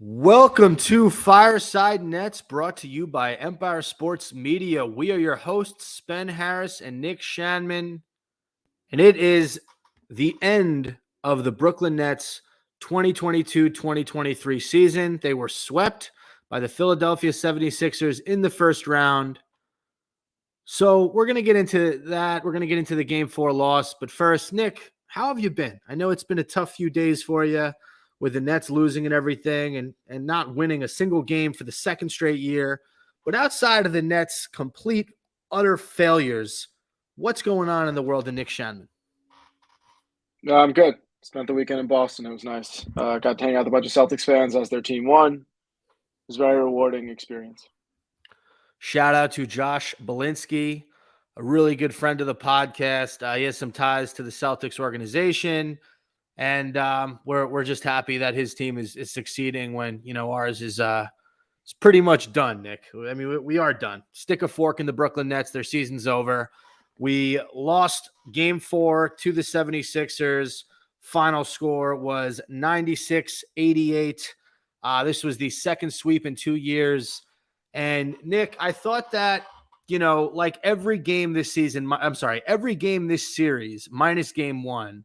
Welcome to Fireside Nets, brought to you by Empire Sports Media. We are your hosts, Spen Harris and Nick Shanman, and it is the end of the Brooklyn Nets 2022-2023 season. They were swept by the Philadelphia 76ers in the first round. So we're going to get into that. We're going to get into the Game 4 loss. But first, Nick, how have you been? I know it's been a tough few days for you, with the Nets losing and everything and not winning a single game for the second straight year. But outside of the Nets' complete, utter failures, what's going on in the world of Nick Shanman? No, I'm good. Spent the weekend in Boston. It was nice. Got to hang out with a bunch of Celtics fans as their team won. It was a very rewarding experience. Shout out to Josh Belinsky, a really good friend of the podcast. He has some ties to the Celtics organization. And we're just happy that his team is succeeding when, ours is it's pretty much done, Nick. I mean, we are done. Stick a fork in the Brooklyn Nets. Their season's over. We lost Game 4 to the 76ers. Final score was 96-88. This was the second sweep in 2 years. And, Nick, I thought that, like every game this series, minus Game 1,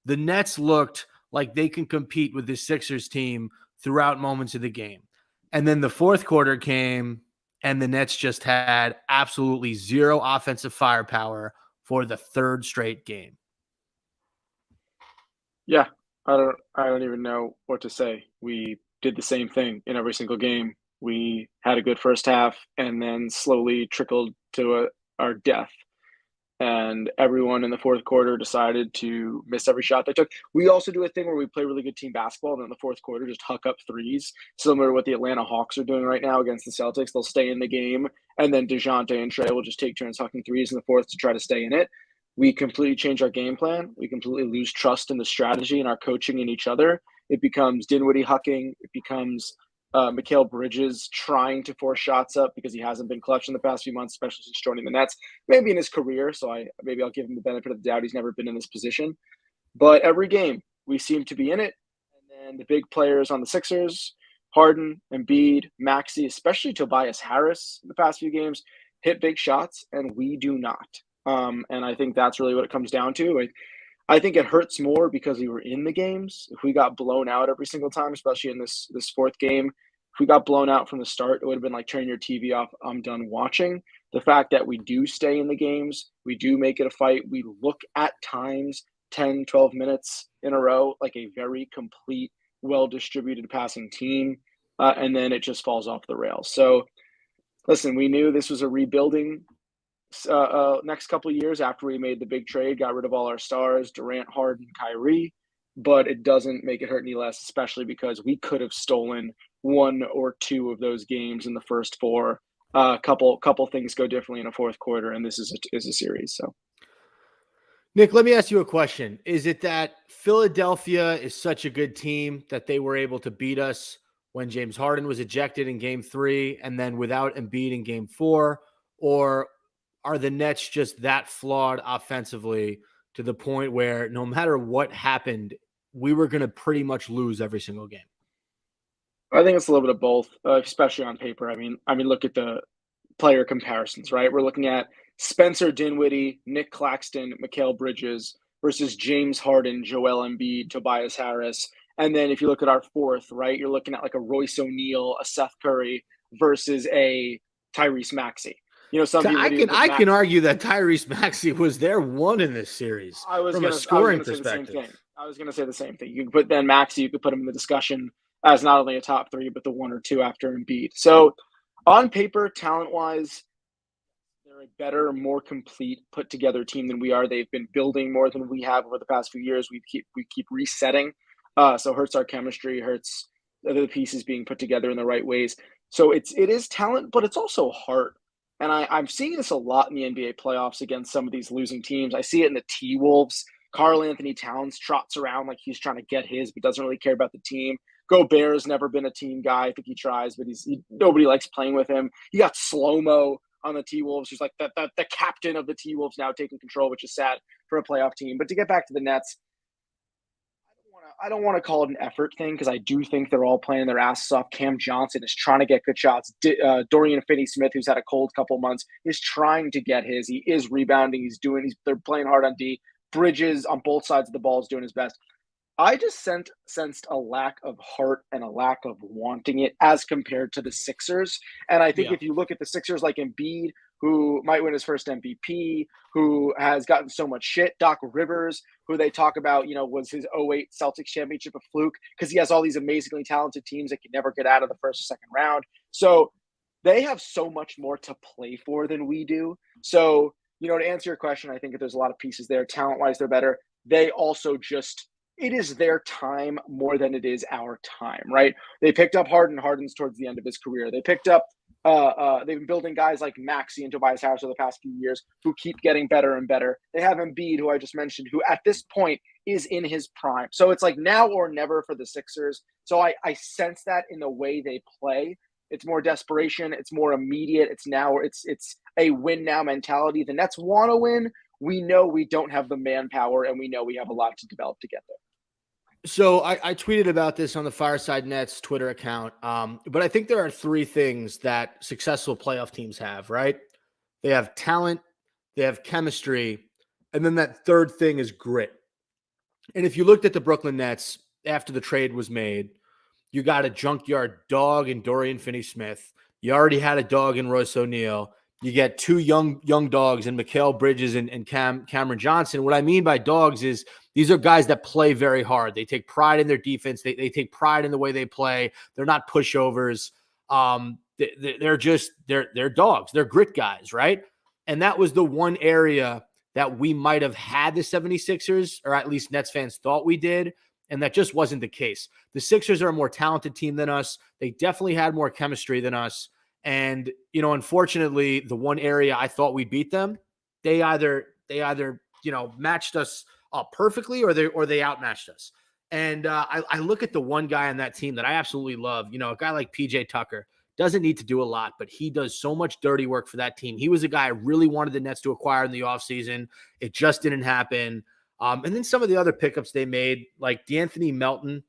the Nets looked like they can compete with the Sixers team throughout moments of the game. And then the fourth quarter came, and the Nets just had absolutely zero offensive firepower for the third straight game. Yeah, I don't even know what to say. We did the same thing in every single game. We had a good first half and then slowly trickled to our death. And everyone in the fourth quarter decided to miss every shot they took. We also do a thing where we play really good team basketball, and then in the fourth quarter just huck up threes, similar to what the Atlanta Hawks are doing right now against the Celtics. They'll stay in the game, and then DeJounte and Trey will just take turns hucking threes in the fourth to try to stay in it. We completely change our game plan. We completely lose trust in the strategy and our coaching in each other. It becomes Dinwiddie hucking. It becomes Mikal Bridges trying to force shots up because he hasn't been clutch in the past few months, especially since joining the Nets, maybe in his career. So maybe I'll give him the benefit of the doubt. He's never been in this position. But every game, we seem to be in it. And then the big players on the Sixers, Harden, Embiid, Maxey, especially Tobias Harris in the past few games, hit big shots, and we do not. And I think that's really what it comes down to. I think it hurts more because we were in the games. If we got blown out every single time, especially in this fourth game, if we got blown out from the start, it would have been like turning your TV off. I'm done watching. The fact that we do stay in the games, we do make it a fight. We look at times 10, 12 minutes in a row like a very complete, well-distributed passing team, and then it just falls off the rails. So, listen, we knew this was a rebuilding next couple of years after we made the big trade, got rid of all our stars, Durant, Harden, Kyrie, but it doesn't make it hurt any less, especially because we could have stolen one or two of those games in the first four. Couple things go differently in a fourth quarter, and this is a series. So, Nick, let me ask you a question. Is it that Philadelphia is such a good team that they were able to beat us when James Harden was ejected in Game 3 and then without Embiid in Game 4? Or are the Nets just that flawed offensively to the point where no matter what happened, we were going to pretty much lose every single game? I think it's a little bit of both, especially on paper. I mean, look at the player comparisons, right? We're looking at Spencer Dinwiddie, Nick Claxton, Mikal Bridges versus James Harden, Joel Embiid, Tobias Harris. And then if you look at our fourth, right, you're looking at like a Royce O'Neal, a Seth Curry versus a Tyrese Maxey. I can argue that Tyrese Maxey was their one in this series from a scoring perspective. I was going to say the same thing. You could put then Maxey, you could put him in the discussion as not only a top three, but the one or two after Embiid. So on paper, talent-wise, they're a better, more complete, put-together team than we are. They've been building more than we have over the past few years. We keep resetting, so it hurts our chemistry, hurts the pieces being put together in the right ways. So it is talent, but it's also heart. And I'm seeing this a lot in the NBA playoffs against some of these losing teams. I see it in the T-Wolves. Karl Anthony Towns trots around like he's trying to get his, but doesn't really care about the team. Gobert has never been a team guy. I think he tries, but nobody likes playing with him. You got Slow-Mo on the T-Wolves, who's like the captain of the T-Wolves now taking control, which is sad for a playoff team. But to get back to the Nets, I don't want to call it an effort thing because I do think they're all playing their asses off. Cam Johnson is trying to get good shots. Dorian Finney-Smith, who's had a cold couple months, is trying to get his. He is rebounding. They're playing hard on D. Bridges on both sides of the ball is doing his best. I just sensed a lack of heart and a lack of wanting it as compared to the Sixers. And I think if you look at the Sixers like Embiid, who might win his first MVP, who has gotten so much shit, Doc Rivers, who they talk about, was his '08 Celtics championship a fluke because he has all these amazingly talented teams that can never get out of the first or second round. So they have so much more to play for than we do. So, to answer your question, I think that there's a lot of pieces there. Talent-wise, they're better. They also it is their time more than it is our time, right? They picked up Harden. Harden's towards the end of his career. They picked up, they've been building guys like Maxey and Tobias Harris over the past few years who keep getting better and better. They have Embiid, who I just mentioned, who at this point is in his prime. So it's like now or never for the Sixers. So I sense that in the way they play. It's more desperation. It's more immediate. It's a win now mentality. The Nets want to win. We know we don't have the manpower, and we know we have a lot to develop to get there. So I tweeted about this on the Fireside Nets Twitter account, but I think there are three things that successful playoff teams have, right? They have talent, they have chemistry, and then that third thing is grit. And if you looked at the Brooklyn Nets after the trade was made, you got a junkyard dog in Dorian Finney-Smith. You already had a dog in Royce O'Neal. You get two young dogs in Mikal Bridges and Cameron Johnson. What I mean by dogs is these are guys that play very hard. They take pride in their defense. They take pride in the way they play. They're not pushovers. They're dogs. They're grit guys, right? And that was the one area that we might have had the 76ers, or at least Nets fans thought we did, and that just wasn't the case. The Sixers are a more talented team than us. They definitely had more chemistry than us. And, unfortunately, the one area I thought we'd beat them, they either matched us up perfectly or they outmatched us. And I look at the one guy on that team that I absolutely love, a guy like PJ Tucker. Doesn't need to do a lot, but he does so much dirty work for that team. He was a guy I really wanted the Nets to acquire in the offseason. It just didn't happen. And then some of the other pickups they made, like DeAnthony Melton,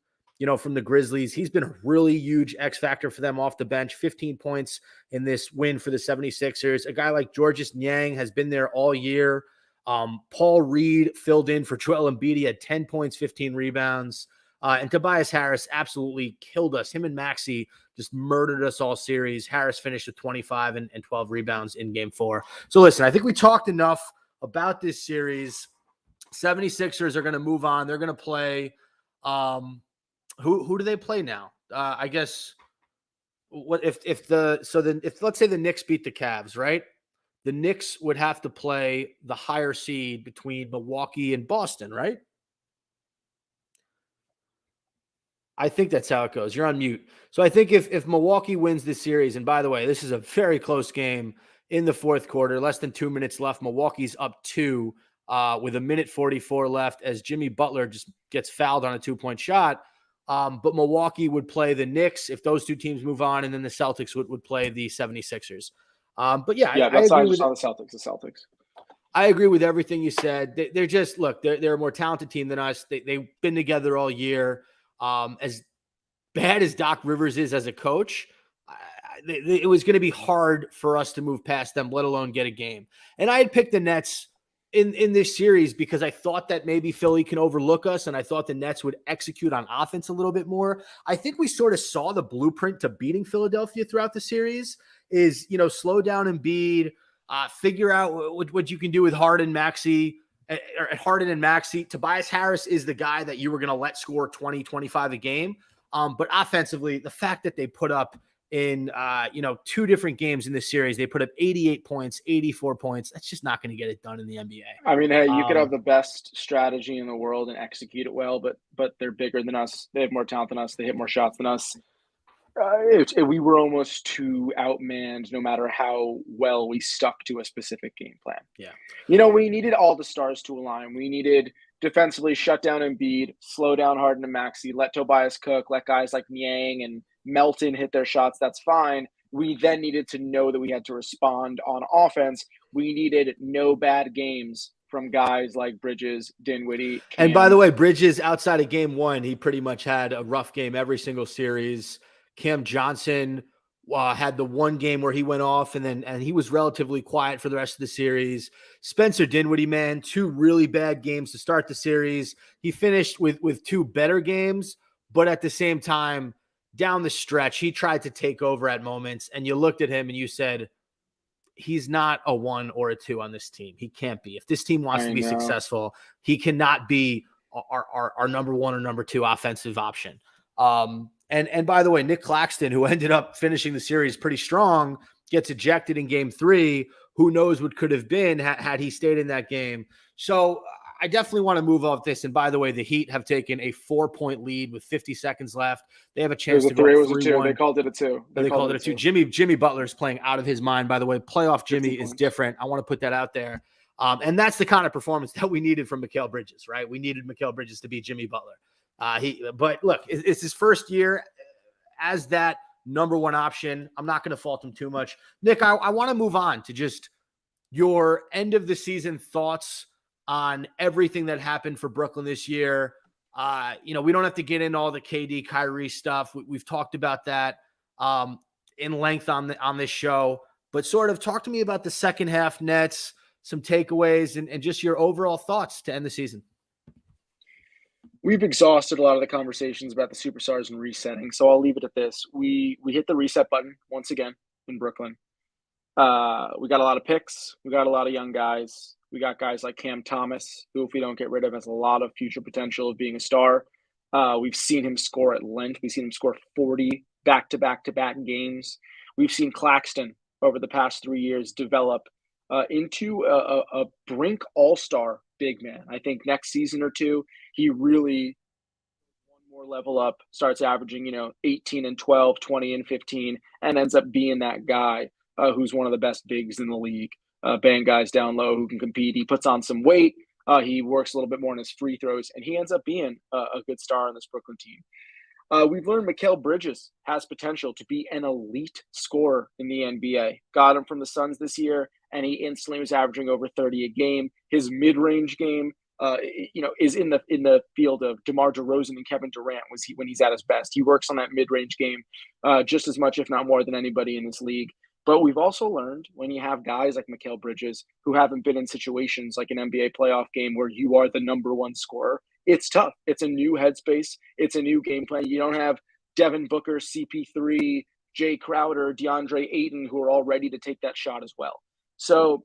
from the Grizzlies. He's been a really huge X factor for them off the bench, 15 points in this win for the 76ers. A guy like Georges Niang has been there all year. Paul Reed filled in for Joel Embiid. He had 10 points, 15 rebounds. And Tobias Harris absolutely killed us. Him and Maxey just murdered us all series. Harris finished with 25 and 12 rebounds in game 4. So listen, I think we talked enough about this series. 76ers are going to move on. They're going to play who do they play now? I guess what if let's say the Knicks beat the Cavs, right? The Knicks would have to play the higher seed between Milwaukee and Boston, right? I think that's how it goes. You're on mute. So I think if Milwaukee wins this series, and by the way, this is a very close game in the fourth quarter, less than 2 minutes left. Milwaukee's up 2 with 1:44 left as Jimmy Butler just gets fouled on a 2-point shot. But Milwaukee would play the Knicks if those two teams move on, and then the Celtics would play the 76ers. But I agree with the Celtics. I agree with everything you said. They're just they're a more talented team than us. They've been together all year. As bad as Doc Rivers is as a coach, it was going to be hard for us to move past them, let alone get a game. And I had picked the Nets in this series because I thought that maybe Philly can overlook us, and I thought the Nets would execute on offense a little bit more. I think we sort of saw the blueprint to beating Philadelphia throughout the series is, slow down Embiid, figure out what you can do with Harden, Maxey, or Harden and Maxey. Tobias Harris is the guy that you were going to let score 20, 25 a game. But offensively, the fact that they put up in, 2 different games in this series, they put up 88 points, 84 points. That's just not going to get it done in the NBA. I mean, hey, you could have the best strategy in the world and execute it well, but they're bigger than us. They have more talent than us. They hit more shots than us. We were almost too outmanned no matter how well we stuck to a specific game plan. Yeah. We needed all the stars to align. We needed defensively shut down Embiid, slow down Harden and Maxey, let Tobias cook, let guys like Niang and Melton hit their shots. That's fine. We then needed to know that we had to respond on offense. We needed no bad games from guys like Bridges, Dinwiddie, And by the Cam. way, Bridges, outside of game one, he pretty much had a rough game every single series. Cam Johnson had the one game where he went off, and he was relatively quiet for the rest of the series. Spencer Dinwiddie, man, 2 really bad games to start the series. He finished with 2 better games, but at the same time, down the stretch, he tried to take over at moments, and you looked at him and you said, he's not a 1 or a 2 on this team. He can't be. If this team wants to be successful, he cannot be our number 1 or number 2 offensive option. And by the way, Nick Claxton, who ended up finishing the series pretty strong, gets ejected in game 3. Who knows what could have been had he stayed in that game. So I definitely want to move off this. And by the way, the Heat have taken a 4-point lead with 50 seconds left. They have a chance to go 3-1. It was a 2. They called it a 2. They called it a 2. Jimmy Butler is playing out of his mind, by the way. Playoff Jimmy is different. I want to put that out there. And that's the kind of performance that we needed from Mikal Bridges, right? We needed Mikal Bridges to beat Jimmy Butler. But look, it's his first year as that number 1 option. I'm not going to fault him too much. Nick, I want to move on to just your end of the season thoughts on everything that happened for Brooklyn this year. We don't have to get into all the KD, Kyrie stuff. We've talked about that in length on this show, but sort of talk to me about the second half Nets, some takeaways, and just your overall thoughts to end the season. We've exhausted a lot of the conversations about the superstars and resetting, so I'll leave it at this. We hit the reset button once again in Brooklyn. We got a lot of picks. We got a lot of young guys. We got guys like Cam Thomas, who, if we don't get rid of, has a lot of future potential of being a star. We've seen him score at length. We've seen him score 40 back-to-back-to-back games. We've seen Claxton over the past 3 years develop into a brink all-star big man. I think next season or two, he really one more level up, starts averaging 18 and 12, 20 and 15, and ends up being that guy who's one of the best bigs in the league. Bang guys down low who can compete. He puts on some weight. He works a little bit more on his free throws, and he ends up being a good star on this Brooklyn team. We've learned Mikal Bridges has potential to be an elite scorer in the NBA. Got him from the Suns this year, and he instantly was averaging over 30 a game. His mid-range game, is in the field of DeMar DeRozan and Kevin Durant when he's at his best. He works on that mid-range game just as much, if not more, than anybody in this league. But we've also learned when you have guys like Mikal Bridges who haven't been in situations like an NBA playoff game where you are the number 1 scorer, it's tough. It's a new headspace. It's a new game plan. You don't have Devin Booker, CP3, Jay Crowder, DeAndre Ayton, who are all ready to take that shot as well. So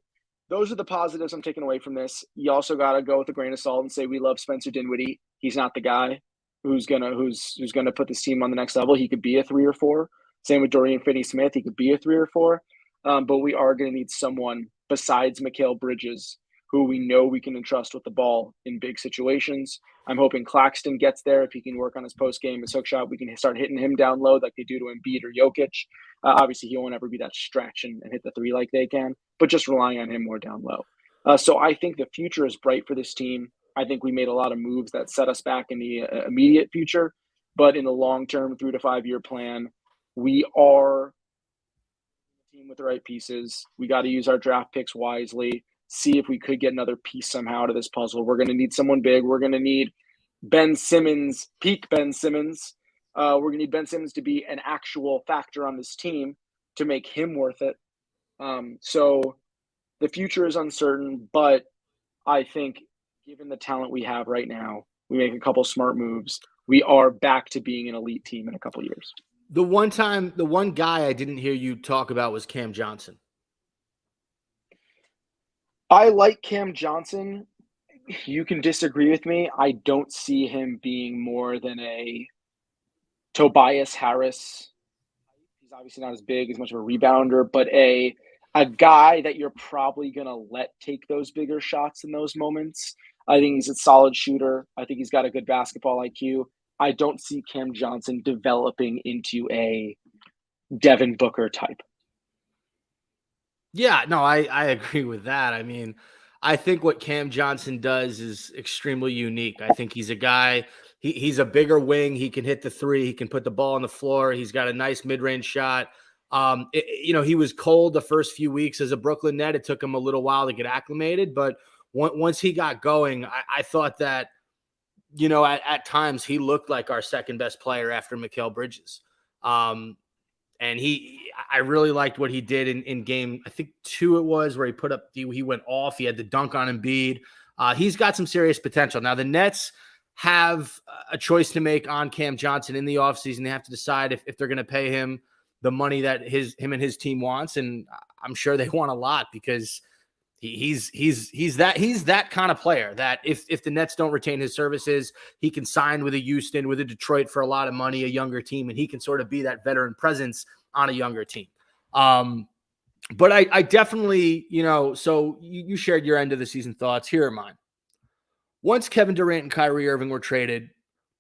those are the positives I'm taking away from this. You also got to go with a grain of salt and say we love Spencer Dinwiddie. He's not the guy who's gonna put this team on the next level. He could be a 3 or 4. Same with Dorian Finney-Smith. He could be a 3 or 4. But we are going to need someone besides Mikal Bridges who we know we can entrust with the ball in big situations. I'm hoping Claxton gets there. If he can work on his post-game, his hook shot, we can start hitting him down low like they do to Embiid or Jokic. Obviously, he won't ever be that stretch and hit the 3 like they can, but just relying on him more down low. So I think the future is bright for this team. I think we made a lot of moves that set us back in the immediate future, but in the long-term 3 to 5 year plan, we are a team with the right pieces. We got to use our draft picks wisely, see if we could get another piece somehow to this puzzle. We're going to need someone big. We're going to need Ben Simmons, peak Ben Simmons. We're going to need Ben Simmons to be an actual factor on this team to make him worth it. So the future is uncertain, but I think given the talent we have right now, we make a couple smart moves. We are back to being an elite team in a couple years. The one guy I didn't hear you talk about was Cam Johnson. I like Cam Johnson. You can disagree with me. I don't see him being more than a Tobias Harris. He's obviously not as big, as much of a rebounder, but a guy that you're probably going to let take those bigger shots in those moments. I think he's a solid shooter. I think he's got a good basketball IQ. I don't see Cam Johnson developing into a Devin Booker type. Yeah, no, I agree with that. I mean, I think what Cam Johnson does is extremely unique. I think he's a guy, he's a bigger wing. He can hit the 3. He can put the ball on the floor. He's got a nice mid-range shot. He was cold the first few weeks as a Brooklyn Net. It took him a little while to get acclimated, but once he got going, I thought that, at times he looked like our second best player after Mikal Bridges. And I really liked what he did in game, I think 2 it was, where he went off. He had the dunk on Embiid. He's got some serious potential. Now the Nets have a choice to make on Cam Johnson in the offseason. They have to decide if they're going to pay him the money that him and his team wants. And I'm sure they want a lot, because he's that kind of player that if the Nets don't retain his services, he can sign with a Houston, with a Detroit for a lot of money, a younger team, and he can sort of be that veteran presence on a younger team. But I definitely, so you shared your end of the season thoughts. Here are mine. Once Kevin Durant and Kyrie Irving were traded,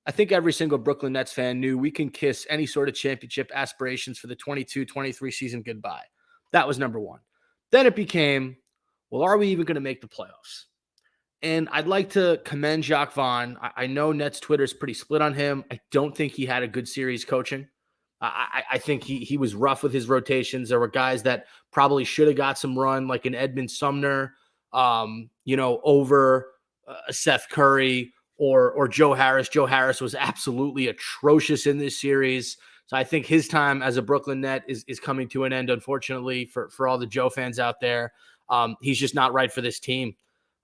I think every single Brooklyn Nets fan knew we can kiss any sort of championship aspirations for the 22-23 season goodbye. That was number one. Then it became, well, are we even going to make the playoffs? And I'd like to commend Jacques Vaughn. I know Nets Twitter is pretty split on him. I don't think he had a good series coaching. I think he was rough with his rotations. There were guys that probably should have got some run, like an Edmund Sumner, over Seth Curry or Joe Harris. Joe Harris was absolutely atrocious in this series. So I think his time as a Brooklyn Net is coming to an end, unfortunately, for all the Joe fans out there. He's just not right for this team.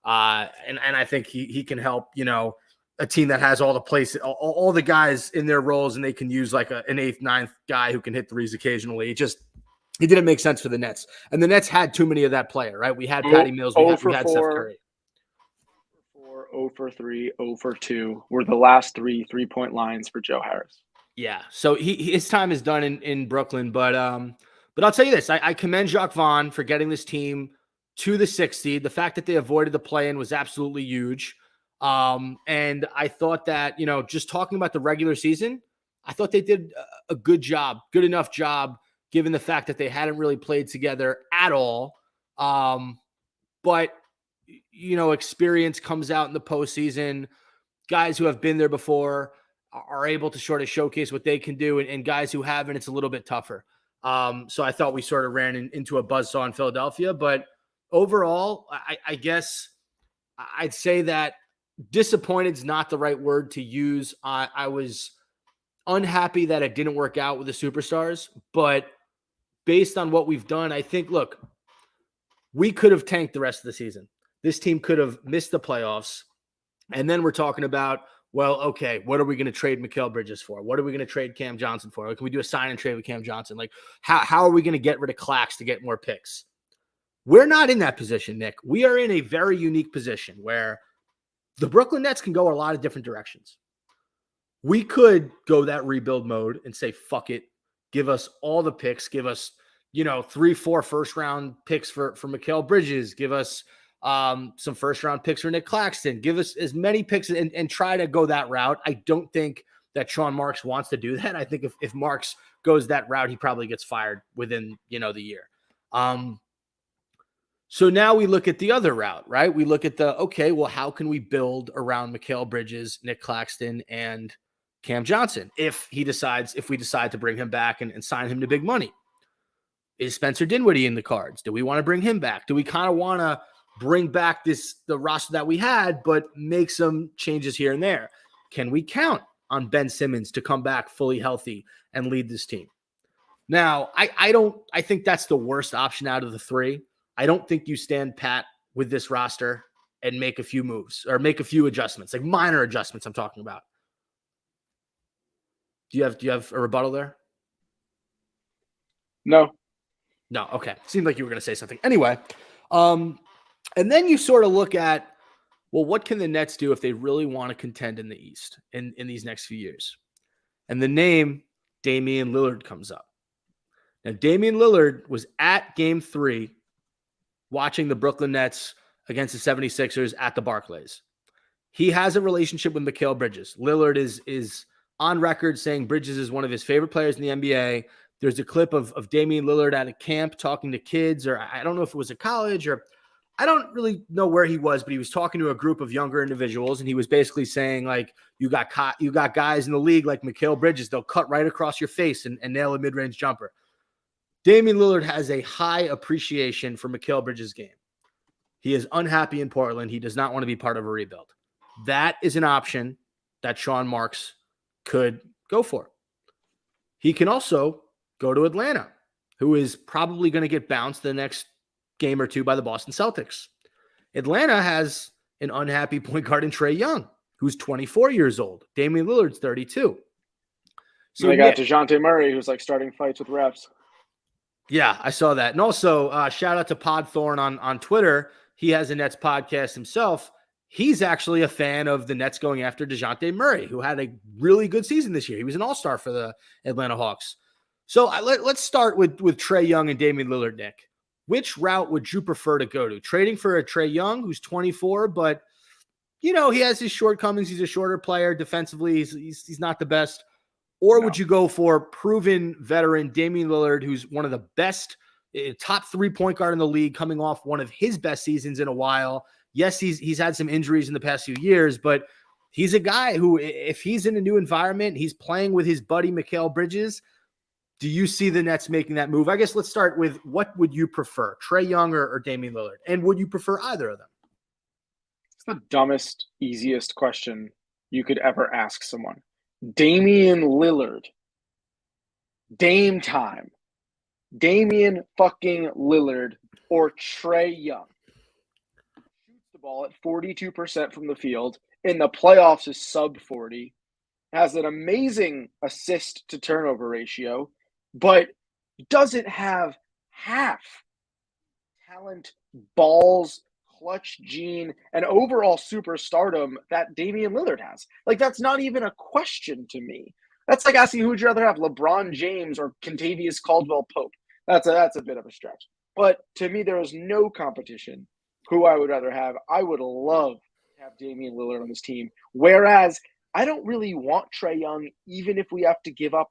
And I think he can help, a team that has all the places, all the guys in their roles, and they can use like an 8th, 9th guy who can hit threes occasionally. It didn't make sense for the Nets. And the Nets had too many of that player, right? We had Patty Mills, we had Seth Curry. 0 for 3, 0 for 2 were the last 3-point lines for Joe Harris. Yeah, so his time is done in Brooklyn. But I'll tell you this. I commend Jacques Vaughn for getting this team to the 6th seed. The fact that they avoided the play-in was absolutely huge. And I thought that, just talking about the regular season, I thought they did a good enough job, given the fact that they hadn't really played together at all. But, experience comes out in the postseason. Guys who have been there before are able to sort of showcase what they can do, and guys who haven't, it's a little bit tougher. So I thought we sort of ran into a buzzsaw in Philadelphia, but overall, I guess I'd say that disappointed is not the right word to use. I was unhappy that it didn't work out with the superstars, but based on what we've done, I think, look, we could have tanked the rest of the season. This team could have missed the playoffs. And then we're talking about, well, okay, what are we going to trade Mikal Bridges for? What are we going to trade Cam Johnson for? Can we do a sign and trade with Cam Johnson? Like, how are we going to get rid of Clax to get more picks? We're not in that position, Nick. We are in a very unique position where the Brooklyn Nets can go a lot of different directions. We could go that rebuild mode and say, fuck it, give us all the picks, give us, 3-4 first-round picks for Mikal Bridges, give us some first-round picks for Nick Claxton, give us as many picks and try to go that route. I don't think that Sean Marks wants to do that. I think if Marks goes that route, he probably gets fired within, the year. So now we look at the other route, right? We look at okay, well, how can we build around Mikal Bridges, Nick Claxton, and Cam Johnson if we decide to bring him back and sign him to big money? Is Spencer Dinwiddie in the cards? Do we want to bring him back? Do we kind of want to bring back the roster that we had, but make some changes here and there? Can we count on Ben Simmons to come back fully healthy and lead this team? Now, I think that's the worst option out of the three. I don't think you stand pat with this roster and make a few moves or make a few adjustments, like minor adjustments I'm talking about. Do you have a rebuttal there? No. Okay. Seemed like you were going to say something. Anyway, and then you sort of look at, well, what can the Nets do if they really want to contend in the East in these next few years? And the name Damian Lillard comes up. Now, Damian Lillard was at Game 3 watching the Brooklyn Nets against the 76ers at the Barclays. He has a relationship with Mikal Bridges. Lillard is on record saying Bridges is one of his favorite players in the NBA. There's a clip of Damian Lillard at a camp talking to kids, or I don't know if it was a college, or I don't really know where he was, but he was talking to a group of younger individuals, and he was basically saying, like, you got guys in the league like Mikal Bridges. They'll cut right across your face and nail a mid-range jumper. Damian Lillard has a high appreciation for Mikal Bridges' game. He is unhappy in Portland. He does not want to be part of a rebuild. That is an option that Sean Marks could go for. He can also go to Atlanta, who is probably going to get bounced the next game or two by the Boston Celtics. Atlanta has an unhappy point guard in Trae Young, who's 24 years old. Damian Lillard's 32. So they got DeJounte Murray, who's like starting fights with refs. Yeah, I saw that. And also, shout out to Pod Thorn on Twitter. He has a Nets podcast himself. He's actually a fan of the Nets going after DeJounte Murray, who had a really good season this year. He was an all-star for the Atlanta Hawks. So let's start with Trae Young and Damian Lillard, Nick. Which route would you prefer to go to? Trading for a Trae Young, who's 24, but, he has his shortcomings. He's a shorter player. Defensively, he's not the best. Or would you go for proven veteran Damian Lillard, who's one of the best, top 3-point guard in the league, coming off one of his best seasons in a while? Yes, he's had some injuries in the past few years, but he's a guy who, if he's in a new environment, he's playing with his buddy Mikal Bridges. Do you see the Nets making that move? I guess let's start with, what would you prefer, Trae Young or Damian Lillard? And would you prefer either of them? It's the dumbest, easiest question you could ever ask someone. Damian Lillard. Dame time. Damian fucking Lillard or Trae Young. Shoots the ball at 42% from the field. In the playoffs is sub 40. Has an amazing assist to turnover ratio, but doesn't have half talent, balls, clutch gene, and overall superstardom that Damian Lillard has. Like, that's not even a question to me. That's like asking who would you rather have, LeBron James or Kentavious Caldwell-Pope. That's a bit of a stretch. But to me, there is no competition who I would rather have. I would love to have Damian Lillard on this team. Whereas I don't really want Trae Young, even if we have to give up,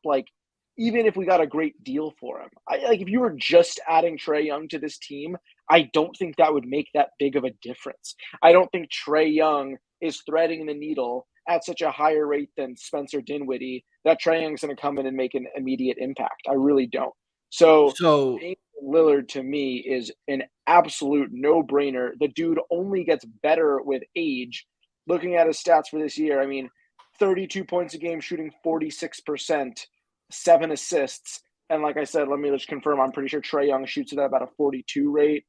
even if we got a great deal for him. If you were just adding Trae Young to this team, I don't think that would make that big of a difference. I don't think Trae Young is threading the needle at such a higher rate than Spencer Dinwiddie that Trae Young's going to come in and make an immediate impact. I really don't. So Lillard, to me, is an absolute no-brainer. The dude only gets better with age. Looking at his stats for this year, 32 points a game, shooting 46%, 7 assists. And like I said, let me just confirm, I'm pretty sure Trae Young shoots at about a 42 rate.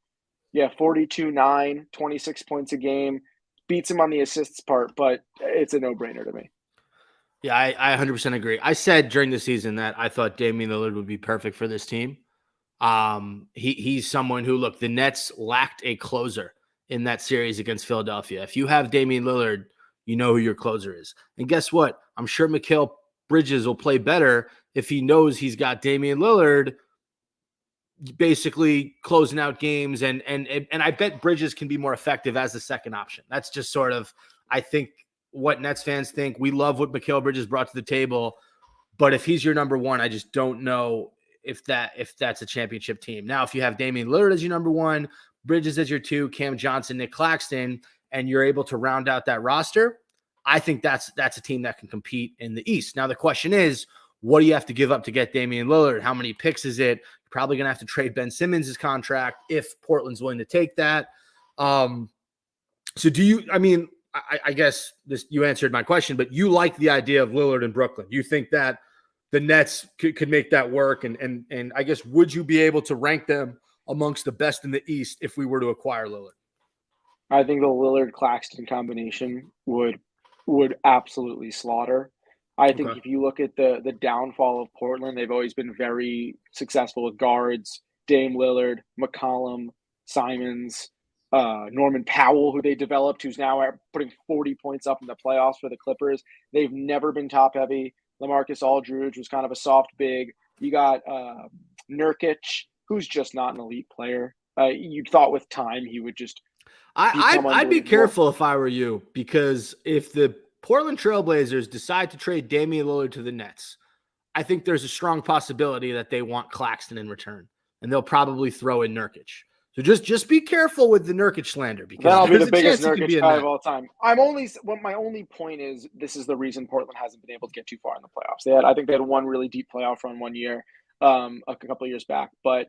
Yeah, 42-9, 26 points a game. Beats him on the assists part, but it's a no-brainer to me. Yeah, I 100% agree. I said during the season that I thought Damian Lillard would be perfect for this team. He's someone who, look, the Nets lacked a closer in that series against Philadelphia. If you have Damian Lillard, you know who your closer is. And guess what? I'm sure Mikal Bridges will play better if he knows he's got Damian Lillard basically closing out games. And I bet Bridges can be more effective as the second option. That's just sort of, I think, what Nets fans think. We love what Mikal Bridges brought to the table, but if he's your number one, I just don't know if that's a championship team. Now, if you have Damian Lillard as your number one, Bridges as your two, Cam Johnson, Nick Claxton, and you're able to round out that roster, I think that's a team that can compete in the East. Now, the question is, what do you have to give up to get Damian Lillard? How many picks is it? You're probably going to have to trade Ben Simmons' contract if Portland's willing to take that. So do you, I guess you answered my question, but you like the idea of Lillard in Brooklyn. You think that the Nets could make that work? And I guess, would you be able to rank them amongst the best in the East if we were to acquire Lillard? I think the Lillard-Claxton combination would absolutely slaughter. I think if you look at the downfall of Portland, they've always been very successful with guards. Dame Lillard, McCollum, Simons, Norman Powell, who they developed, who's now putting 40 points up in the playoffs for the Clippers. They've never been top-heavy. LaMarcus Aldridge was kind of a soft big. You got Nurkic, who's just not an elite player. You thought with time he would just I'd be careful if I were you, because if the Portland Trailblazers decide to trade Damian Lillard to the Nets, I think there's a strong possibility that they want Claxton in return, and they'll probably throw in Nurkic. So just be careful with the Nurkic slander, because that'll be the biggest Nurkic guy of all time. My only point is, this is the reason Portland hasn't been able to get too far in the playoffs. I think they had one really deep playoff run one year, a couple of years back, but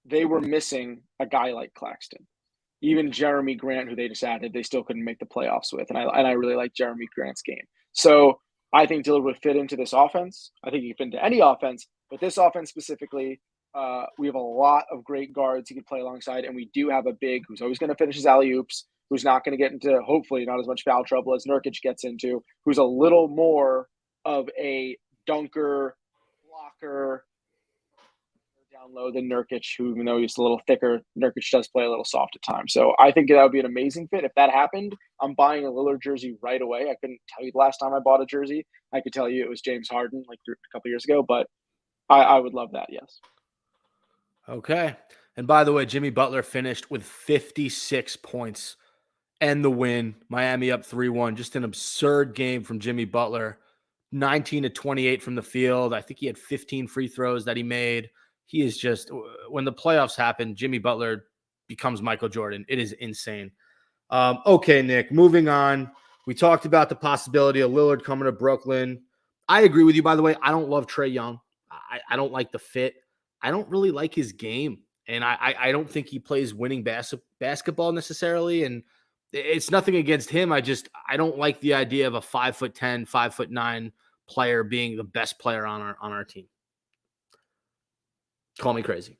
they were missing a guy like Claxton. even Jeremy Grant, who they just added, they still couldn't make the playoffs with. And I really like Jeremy Grant's game. So I think Dillard would fit into this offense. I think he could fit into any offense, but this offense specifically, we have a lot of great guards he could play alongside, and we do have a big who's always going to finish his alley-oops, who's not going to get into, hopefully, not as much foul trouble as Nurkic gets into, who's a little more of a dunker, blocker, down low than Nurkic, who, even though he's a little thicker, Nurkic does play a little soft at times. So I think that would be an amazing fit. If that happened, I'm buying a Lillard jersey right away. I couldn't tell you the last time I bought a jersey. I could tell you it was James Harden like a couple years ago, but I would love that, yes. Okay. And by the way, Jimmy Butler finished with 56 points and the win. Miami up 3-1. Just an absurd game from Jimmy Butler. 19 to 28 from the field. I think he had 15 free throws that he made. He is just, when the playoffs happen, Jimmy Butler becomes Michael Jordan. It is insane. Okay, Nick, moving on. We talked about the possibility of Lillard coming to Brooklyn. I agree with you, by the way. I don't love Trae Young. I don't like the fit. I don't really like his game. And I don't think he plays winning basketball necessarily. And it's nothing against him. I don't like the idea of a 5'10", 5'9" player being the best player on our team. Call me crazy.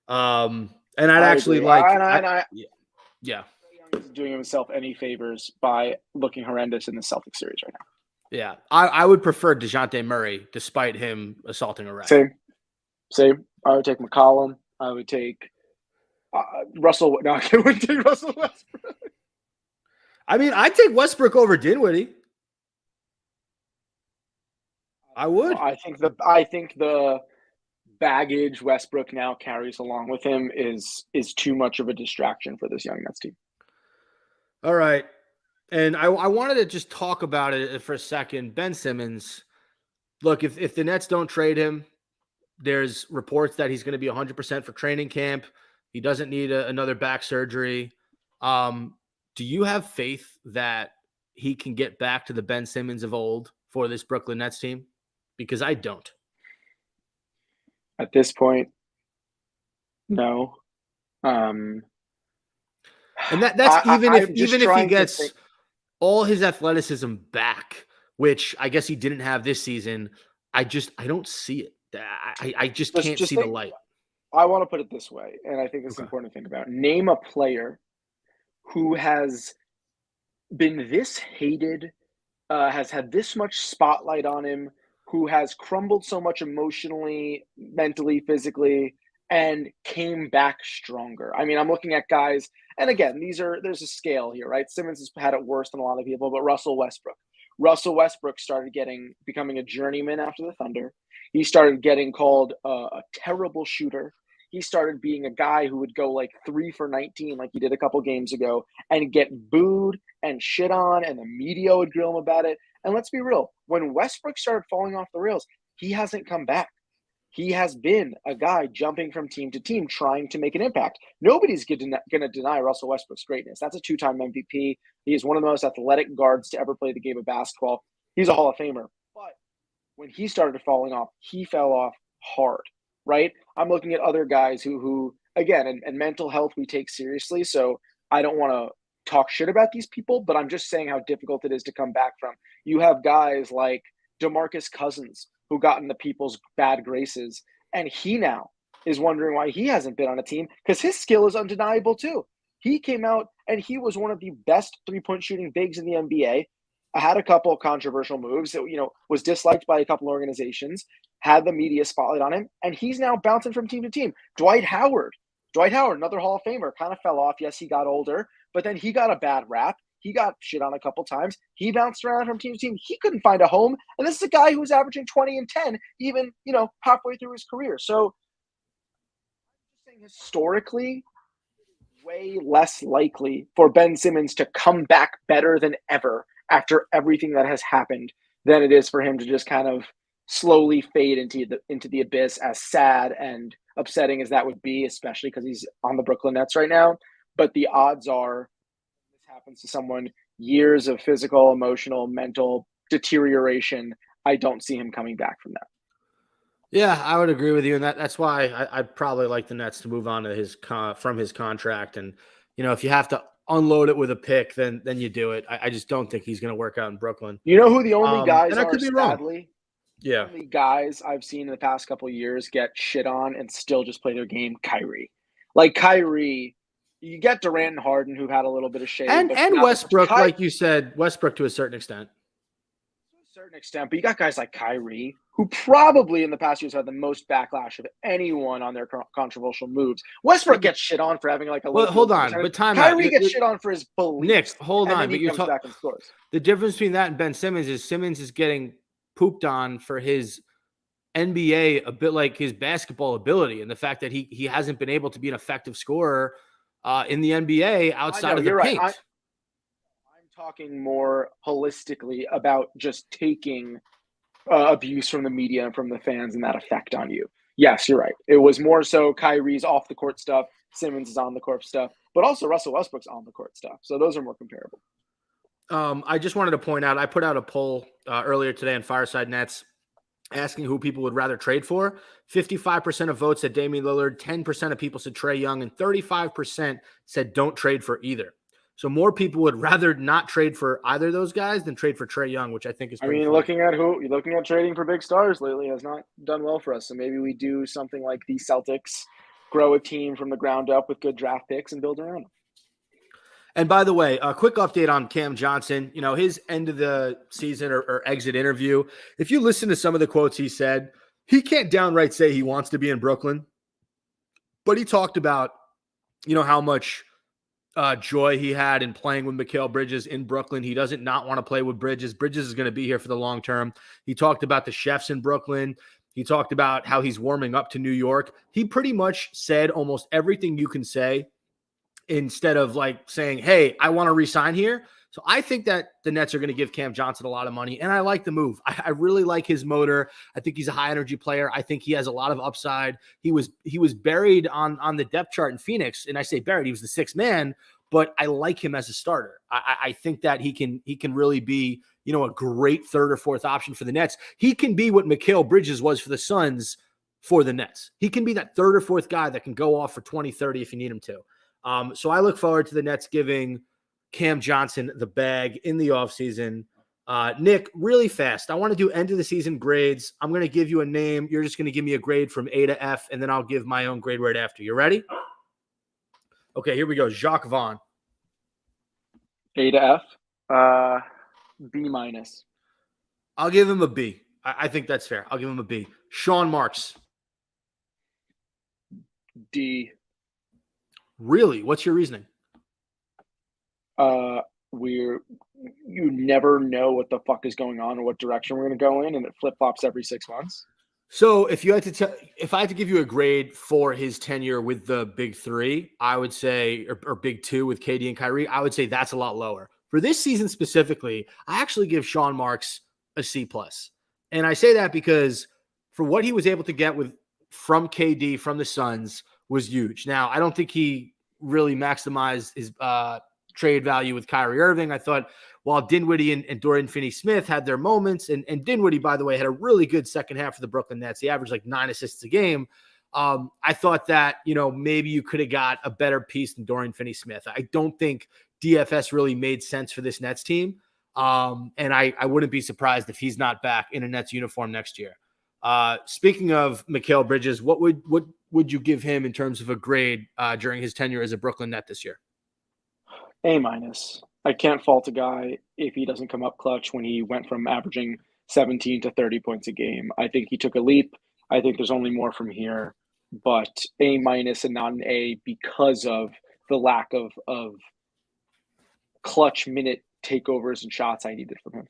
And I'd actually agree. like, yeah. Young isn't doing himself any favors by looking horrendous in the Celtics series right now. Yeah. I would prefer DeJounte Murray despite him assaulting a ref. Same. I would take McCollum. I would take Russell. No, I wouldn't take Russell Westbrook. I mean, I'd take Westbrook over Dinwiddie. I would. I think the baggage Westbrook now carries along with him is too much of a distraction for this young Nets team. All right. And I wanted to just talk about it for a second. Ben Simmons, look, if the Nets don't trade him, there's reports that he's going to be 100% for training camp. He doesn't need another back surgery. Do you have faith that he can get back to the Ben Simmons of old for this Brooklyn Nets team? Because I don't. At this point, no. And that's even if he gets all his athleticism back, which I guess he didn't have this season. I don't see it. I just can't see the light. I want to put it this way, and I think it's important to think about. Name a player who has been this hated, has had this much spotlight on him, who has crumbled so much emotionally, mentally, physically, and came back stronger. I mean, I'm looking at guys, and again, there's a scale here, right? Simmons has had it worse than a lot of people, but Russell Westbrook started becoming a journeyman after the Thunder. He started getting called a terrible shooter. He started being a guy who would go like 3 for 19 like he did a couple games ago and get booed and shit on, and the media would grill him about it. And let's be real, when Westbrook started falling off the rails, he hasn't come back. He has been a guy jumping from team to team trying to make an impact. Nobody's going to deny Russell Westbrook's greatness. That's a 2-time MVP. He is one of the most athletic guards to ever play the game of basketball. He's a Hall of Famer. But when he started falling off, he fell off hard, right? I'm looking at other guys who again, and mental health we take seriously. So I don't want to talk shit about these people, but I'm just saying how difficult it is to come back from. You have guys like DeMarcus Cousins who got into people's bad graces, and he now is wondering why he hasn't been on a team because his skill is undeniable too. He came out and he was one of the best three-point shooting bigs in the NBA. Had a couple of controversial moves that, was disliked by a couple organizations, had the media spotlight on him, and he's now bouncing from team to team. Dwight Howard, another Hall of Famer, kind of fell off. Yes, he got older, but then he got a bad rap. He got shit on a couple times. He bounced around from team to team. He couldn't find a home. And this is a guy who was averaging 20 and 10, even, halfway through his career. So I'm just saying historically, way less likely for Ben Simmons to come back better than ever after everything that has happened than it is for him to just kind of slowly fade into the abyss, as sad and upsetting as that would be, especially because he's on the Brooklyn Nets right now. But the odds are this happens to someone, years of physical, emotional, mental deterioration, I don't see him coming back from that. Yeah, I would agree with you, and that's why I'd probably like the Nets to move on to from his contract and if you have to unload it with a pick, then you do it. I just don't think he's going to work out in Brooklyn. You know who the only guys and I are, could be wrong. sadly? Yeah. The only guys I've seen in the past couple of years get shit on and still just play their game, Kyrie. Like Kyrie, you get Durant and Harden who had a little bit of shade. And Westbrook, like you said, Westbrook to a certain extent. To a certain extent, but you got guys like Kyrie, who probably in the past years had the most backlash of anyone on their controversial moves. Westbrook gets shit on for having like a little. Well, hold on, but time Kyrie out. gets shit on for his beliefs. Nick, hold on, but you're comes back and scores. The difference between that and Ben Simmons is getting pooped on for his NBA, a bit like his basketball ability, and the fact that he hasn't been able to be an effective scorer in the NBA outside of the paint. Right. I'm talking more holistically about just taking abuse from the media and from the fans and that effect on you. Yes, you're right. It was more so Kyrie's off the court stuff, Simmons is on the court stuff, but also Russell Westbrook's on the court stuff. So those are more comparable. I just wanted to point out, I put out a poll earlier today on Fireside Nets asking who people would rather trade for. 55% of votes said Damian Lillard, 10% of people said Trae Young, and 35% said don't trade for either. So more people would rather not trade for either of those guys than trade for Trae Young, which I think is pretty funny. Looking at trading for big stars lately has not done well for us. So maybe we do something like the Celtics, grow a team from the ground up with good draft picks and build around them. And by the way, a quick update on Cam Johnson, his end of the season or exit interview. If you listen to some of the quotes he said, he can't downright say he wants to be in Brooklyn, but he talked about, how much joy he had in playing with Mikal Bridges in Brooklyn. He doesn't not want to play with Bridges. Bridges is going to be here for the long term. He talked about the chefs in Brooklyn. He talked about how he's warming up to New York. He pretty much said almost everything you can say instead of like saying, hey, I want to re-sign here. So I think that the Nets are going to give Cam Johnson a lot of money, and I like the move. I really like his motor. I think he's a high-energy player. I think he has a lot of upside. He was buried on the depth chart in Phoenix, and I say buried. He was the sixth man, but I like him as a starter. I think that he can really be, a great third or fourth option for the Nets. He can be what Mikal Bridges was for the Suns for the Nets. He can be that third or fourth guy that can go off for 20, 30 if you need him to. So I look forward to the Nets giving Cam Johnson the bag in the offseason. Nick, really fast, I want to do end of the season grades. I'm going to give you a name. You're just going to give me a grade from A to F, and then I'll give my own grade right after. You ready? Okay, here we go. Jacques Vaughn. A to F. B minus. I'll give him a B. I think that's fair. I'll give him a B. Sean Marks. D. Really? What's your reasoning? You never know what the fuck is going on or what direction we're going to go in, and it flip-flops every 6 months. So if I had to give you a grade for his tenure with the big three, I would say, or big two with KD and Kyrie, I would say that's a lot lower. For this season specifically, I actually give Sean Marks a C+. And I say that because for what he was able to get from KD, from the Suns, was huge. Now, I don't think he really maximized his trade value with Kyrie Irving. I thought while Dinwiddie and Dorian Finney-Smith had their moments, and Dinwiddie, by the way, had a really good second half for the Brooklyn Nets. He averaged like 9 assists a game. I thought that, maybe you could have got a better piece than Dorian Finney-Smith. I don't think DFS really made sense for this Nets team. And I wouldn't be surprised if he's not back in a Nets uniform next year. Speaking of Mikal Bridges, what would you give him in terms of a grade during his tenure as a Brooklyn Net this year? A minus. I can't fault a guy if he doesn't come up clutch when he went from averaging 17 to 30 points a game. I think he took a leap. I think there's only more from here, but A minus and not an A because of the lack of clutch minute takeovers and shots I needed from him.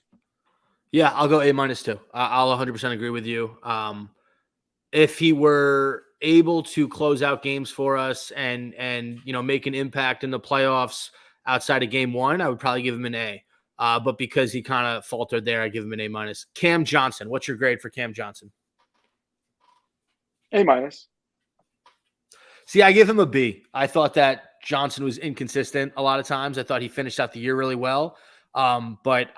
Yeah, I'll go A minus too. I'll 100% agree with you. If he were able to close out games for us and make an impact in the playoffs outside of game one, I would probably give him an A. But because he kind of faltered there, I give him an A minus. Cam Johnson, what's your grade for Cam Johnson? A minus. See, I give him a B. I thought that Johnson was inconsistent a lot of times. I thought he finished out the year really well. But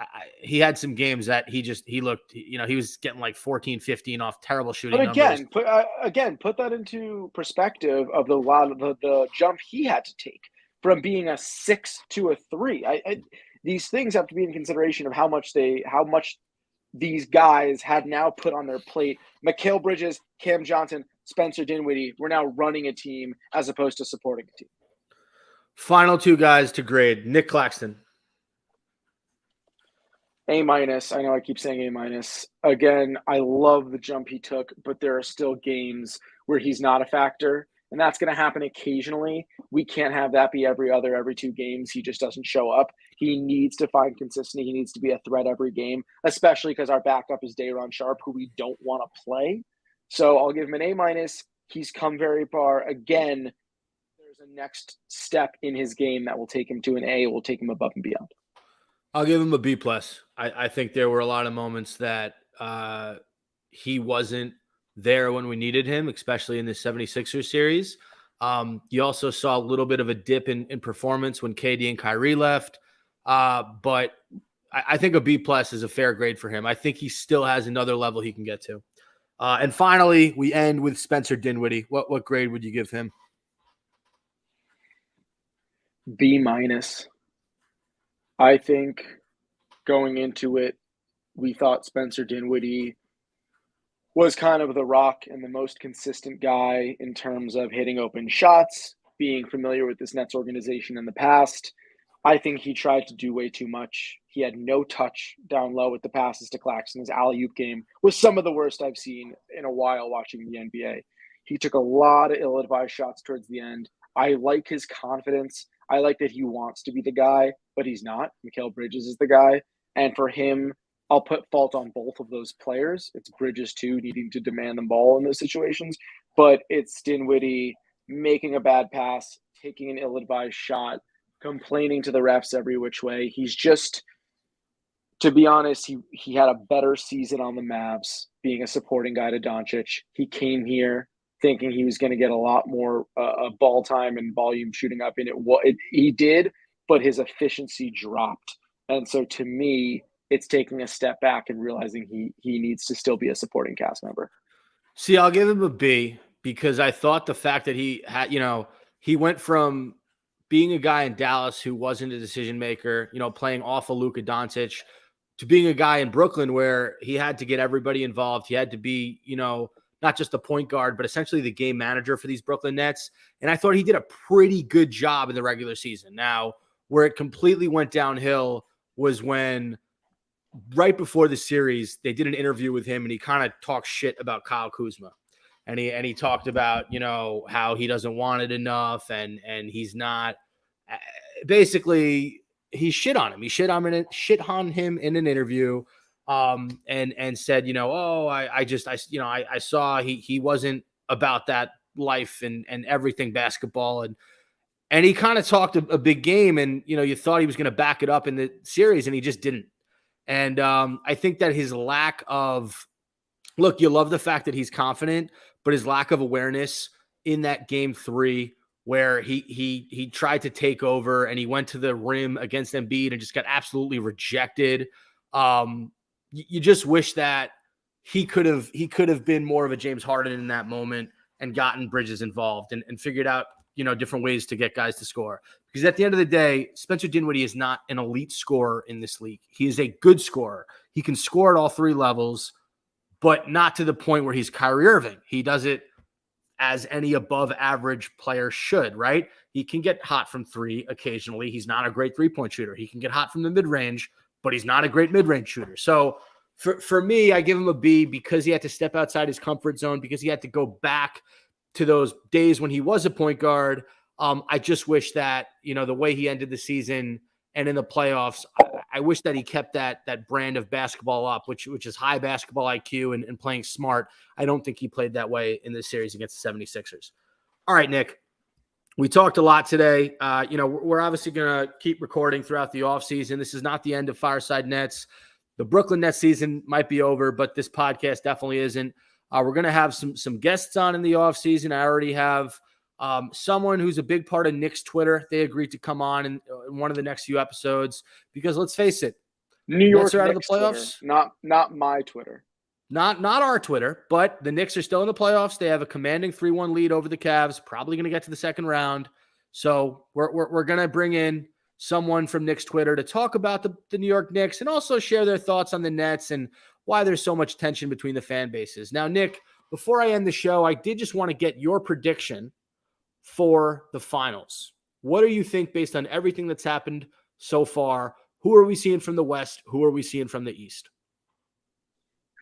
he had some games that he looked, he was getting like 14, 15 off terrible shooting but again, numbers. Put that into perspective of the jump he had to take. from being a 6 to a 3. These things have to be in consideration of how much these guys had now put on their plate. Mikal Bridges, Cam Johnson, Spencer Dinwiddie were now running a team as opposed to supporting a team. Final two guys to grade. Nick Claxton. A-. I know I keep saying A-. Again, I love the jump he took, but there are still games where he's not a factor, and that's going to happen occasionally. We can't have that be every 2 games he just doesn't show up. He needs to find consistency. He needs to be a threat every game, especially because our backup is Day'Ron Sharpe, who we don't want to play. So I'll give him an A-. He's come very far. Again, there's a next step in his game that will take him to an A, will take him above and beyond. I'll give him a B+. I think there were a lot of moments that he wasn't there when we needed him, especially in the 76ers series. You also saw a little bit of a dip in performance when KD and Kyrie left. But I think a B+ is a fair grade for him. I think he still has another level he can get to. And finally, we end with Spencer Dinwiddie. What grade would you give him? B-. I think going into it, we thought Spencer Dinwiddie was kind of the rock and the most consistent guy in terms of hitting open shots, being familiar with this Nets organization in the past. I think he tried to do way too much. He had no touch down low with the passes to Claxton. His alley-oop game was some of the worst I've seen in a while watching the NBA. He took a lot of ill-advised shots towards the end. I like his confidence. I like that he wants to be the guy, but he's not. Mikal Bridges is the guy. And for him, I'll put fault on both of those players. It's Bridges, too, needing to demand the ball in those situations. But it's Dinwiddie making a bad pass, taking an ill-advised shot, complaining to the refs every which way. He's just, to be honest, he had a better season on the Mavs being a supporting guy to Doncic. He came here thinking he was going to get a lot more ball time and volume shooting up, and he did, but his efficiency dropped. And so to me, it's taking a step back and realizing he needs to still be a supporting cast member. See, I'll give him a B because I thought the fact that he had, he went from being a guy in Dallas who wasn't a decision maker, playing off of Luka Doncic, to being a guy in Brooklyn where he had to get everybody involved. He had to be, not just the point guard, but essentially the game manager for these Brooklyn Nets. And I thought he did a pretty good job in the regular season. Now, where it completely went downhill was when right before the series, they did an interview with him and he kind of talked shit about Kyle Kuzma. And he talked about, how he doesn't want it enough and he's not basically he shit on him. He shit on him in an interview. And said, I saw he wasn't about that life and everything basketball. And he kind of talked a big game and, you thought he was going to back it up in the series and he just didn't. And I think that his lack of, look, you love the fact that he's confident, but his lack of awareness in that game 3 where he tried to take over and he went to the rim against Embiid and just got absolutely rejected. You just wish that he could have been more of a James Harden in that moment and gotten Bridges involved and figured out, different ways to get guys to score. Because at the end of the day, Spencer Dinwiddie is not an elite scorer in this league. He is a good scorer. He can score at all 3 levels, but not to the point where he's Kyrie Irving. He does it as any above average player should, right? He can get hot from 3 occasionally. He's not a great 3-point shooter. He can get hot from the mid-range, but he's not a great mid-range shooter. So for me, I give him a B because he had to step outside his comfort zone, because he had to go back to those days when he was a point guard. I just wish that, the way he ended the season and in the playoffs, I wish that he kept that brand of basketball up, which is high basketball IQ and playing smart. I don't think he played that way in this series against the 76ers. All right, Nick. We talked a lot today. We're obviously going to keep recording throughout the offseason. This is not the end of Fireside Nets. The Brooklyn Nets season might be over, but this podcast definitely isn't. We're going to have some guests on in the offseason. I already have someone who's a big part of Nick's Twitter. They agreed to come on in one of the next few episodes because let's face it, New York Nets are out of the Knicks playoffs. Twitter, not my Twitter. Not our Twitter, but the Knicks are still in the playoffs. They have a commanding 3-1 lead over the Cavs, probably going to get to the second round. So we're going to bring in someone from Knicks Twitter to talk about the New York Knicks and also share their thoughts on the Nets and why there's so much tension between the fan bases. Now, Nick, before I end the show, I did just want to get your prediction for the finals. What do you think based on everything that's happened so far? Who are we seeing from the West? Who are we seeing from the East?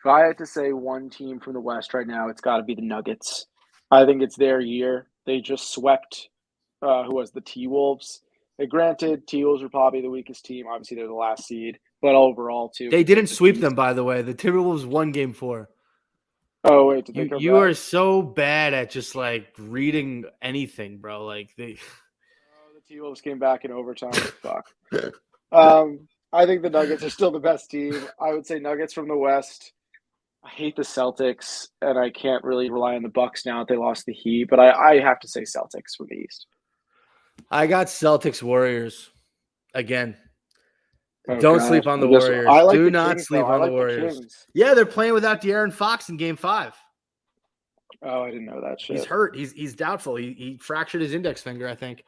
If I had to say one team from the West right now, it's got to be the Nuggets. I think it's their year. They just swept, who was the T-Wolves. Granted, T-Wolves were probably the weakest team. Obviously, they're the last seed. But overall, too. They didn't sweep them, by the way. The Timberwolves won game 4. Oh, wait, did they come You back? are so bad at just like reading anything, bro. Like the T-Wolves came back in overtime. Fuck. I think the Nuggets are still the best team. I would say Nuggets from the West. I hate the Celtics, and I can't really rely on the Bucks now that they lost the Heat. But I have to say Celtics from the East. I got Celtics Warriors again. Oh, Don't God. sleep on the I guess- Warriors. I like Do the not Kings, sleep though. I on the like the Warriors. Kings. Yeah, they're playing without De'Aaron Fox in game 5. Oh, I didn't know that shit. He's hurt. He's doubtful. He fractured his index finger, I think.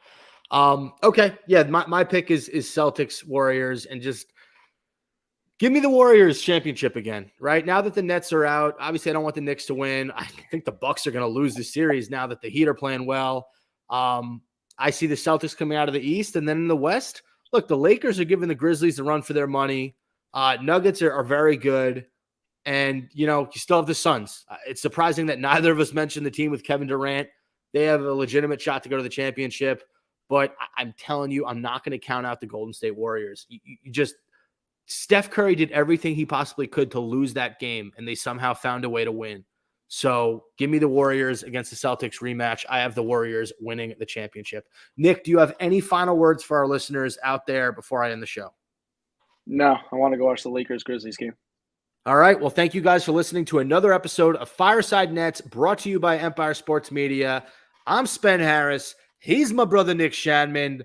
Okay. Yeah, my pick is Celtics Warriors, and just give me the Warriors championship again. Right now that the Nets are out, obviously I don't want the Knicks to win. I think the Bucks are going to lose this series now that the Heat are playing well. I see the Celtics coming out of the East, and then in the West, look, the Lakers are giving the Grizzlies a run for their money. Nuggets are very good. And, you still have the Suns. It's surprising that neither of us mentioned the team with Kevin Durant. They have a legitimate shot to go to the championship. But I'm telling you, I'm not going to count out the Golden State Warriors. Steph Curry did everything he possibly could to lose that game, and they somehow found a way to win. So give me the Warriors against the Celtics rematch. I have the Warriors winning the championship. Nick, do you have any final words for our listeners out there before I end the show? No, I want to go watch the Lakers-Grizzlies game. All right. Well, thank you guys for listening to another episode of Fireside Nets brought to you by Empire Sports Media. I'm Spen Harris. He's my brother, Nick Shanman.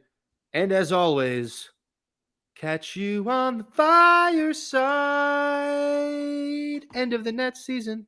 And as always, catch you on the fireside. End of the Nets season.